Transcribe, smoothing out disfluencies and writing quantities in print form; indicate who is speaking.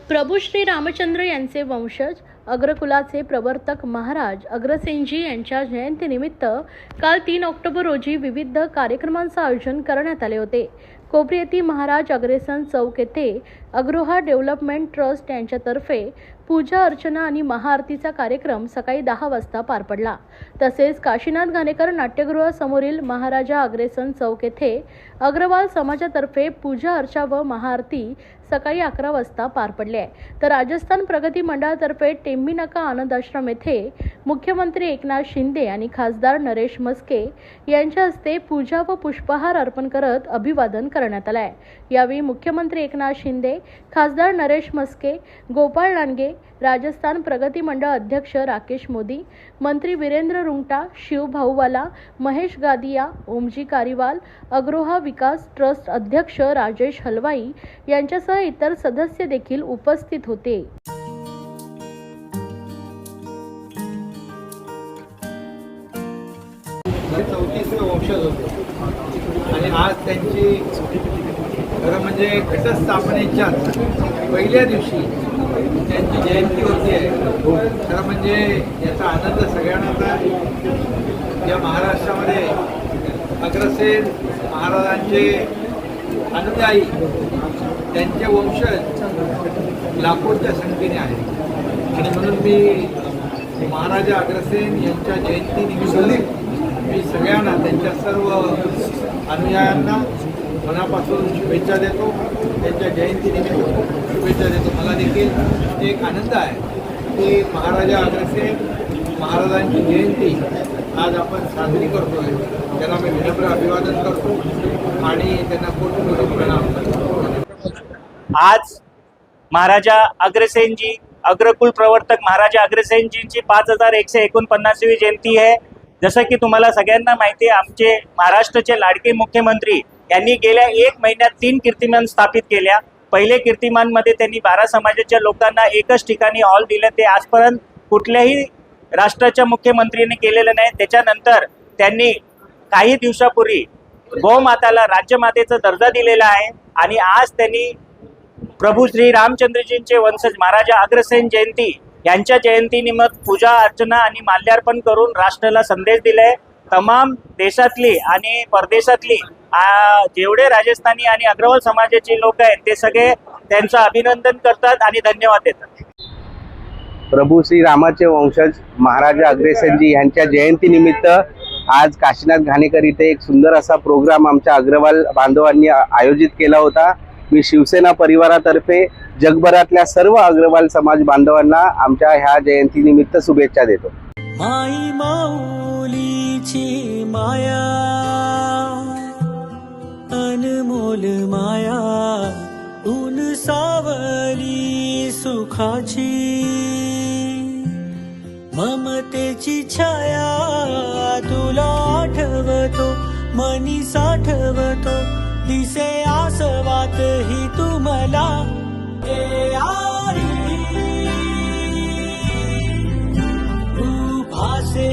Speaker 1: प्रभू श्री रामचंद्र यांचे वंशज अग्रकुलाचे प्रवर्तक महाराज अग्रसेनजी यांच्या जयंतीनिमित्त काल 3 ऑक्टोबर रोजी विविध कार्यक्रमांचे आयोजन करण्यात आले होते. कोपरी येथील महाराज अग्रसेन चौक येथे अग्रोहा डेव्हलपमेंट ट्रस्ट यांच्यातर्फे पूजा अर्चना आणि महाआरतीचा कार्यक्रम सकाळी 10 वाजता पार पडला. तसेच काशीनाथ घाणेकर नाट्यगृहासमोरील महाराजा अग्रसेन चौक येथे अग्रवाल समाजातर्फे पूजा अर्चा व महाआरती सकाळी 11 वाजता पार पडली आहे. तर राजस्थान प्रगती मंडळातर्फे टेंबी नाका आनंद आश्रम येथे मुख्यमंत्री एकनाथ शिंदे आणि खासदार नरेश म्हस्के यांच्या हस्ते पूजा व पुष्पहार अर्पण करत अभिवादन करण्यात आले आहे. यावेळी मुख्यमंत्री एकनाथ शिंदे, खासदार नरेश म्हस्के, गोपाळ लांडगे, राजस्थान प्रगती मंडळ अध्यक्ष राकेश मोदी, मंत्री वीरेंद्र रुंगटा, शिव भाऊवाला, महेश गादिया, ओमजी कारीवाल, अग्रोहा विकास ट्रस्ट अध्यक्ष राजेश हलवाई यांच्यासह इतर सदस्य देखील उपस्थित होते.
Speaker 2: वंशज होते आणि आज त्यांची खरं म्हणजे घटस्थापनेच्या पहिल्या दिवशी त्यांची जयंती होती आहे. खरं म्हणजे याचा आनंद सगळ्यांना या महाराष्ट्रामध्ये अग्रसेन महाराजांचे अनुयायी त्यांचे वंशज लाखोंच्या संख्येने आहेत आणि म्हणून मी महाराजा अग्रसेन यांच्या जयंतीनिमित्त मी सगळ्यांना त्यांच्या सर्व अनुयायांना मनापासून शुभेच्छा देतो. त्यांच्या जयंतीनिमित्त शुभेच्छा देतो. मला देखील एक आनंद आहे की महाराजा अग्रसेन महाराजांची जयंती आज आपण साजरी करतो आहे. त्यांना मी विनम्र अभिवादन करतो आणि त्यांना कोटी प्रणाम करतो.
Speaker 3: आज महाराजा अग्रसेनजी अग्रकुल प्रवर्तक महाराजा अग्रसेनजींची 5149वी जयंती आहे. जसं की तुम्हाला सगळ्यांना माहिती आहे, आमचे महाराष्ट्राचे लाडके मुख्यमंत्री यांनी गेल्या 1 महिन्यात 3 कीर्तिमान स्थापित केल्या. पहिले कीर्तिमानमध्ये त्यांनी 12 समाजाच्या लोकांना एकच ठिकाणी हॉल दिले. ते आजपर्यंत कुठल्याही राष्ट्राच्या मुख्यमंत्र्यांनी केलेलं नाही. त्याच्यानंतर त्यांनी काही दिवसापूर्वी गोमाताला राज्यमातेचा दर्जा दिलेला आहे आणि आज त्यांनी प्रभू श्री रामचंद्रजींचे वंशज महाराजा अग्रसेन जयंती यांच्या जयंतीनिमित्त पूजा अर्चना आणि माल्यार्पण करून राष्ट्राला संदेश दिलाय. तमाम देशातली आणि परदेशातली जेवढे राजस्थानी आणि अग्रवाल समाजाचे लोक आहेत ते सगळे त्यांचं अभिनंदन करतात आणि धन्यवाद देतात.
Speaker 4: प्रभू श्री रामाचे वंशज महाराजा अग्रसेनजी यांच्या जयंतीनिमित्त आज काशीनाथ घाणेकर इथे एक सुंदर असा प्रोग्राम आमच्या अग्रवाल बांधवांनी आयोजित केला होता. मी शिवसेना परिवारातर्फे जगभरातल्या सर्व अग्रवाल समाज बांधवांना आमच्या ह्या जयंतीनिमित्त शुभेच्छा देतो.
Speaker 5: माई माऊलीची माया अनमोल माया ऊन सावली सुखाची ममतेची छाया तुला आठवतो मनी साठवतो दिसे आसवात ही तुम्हाला भासे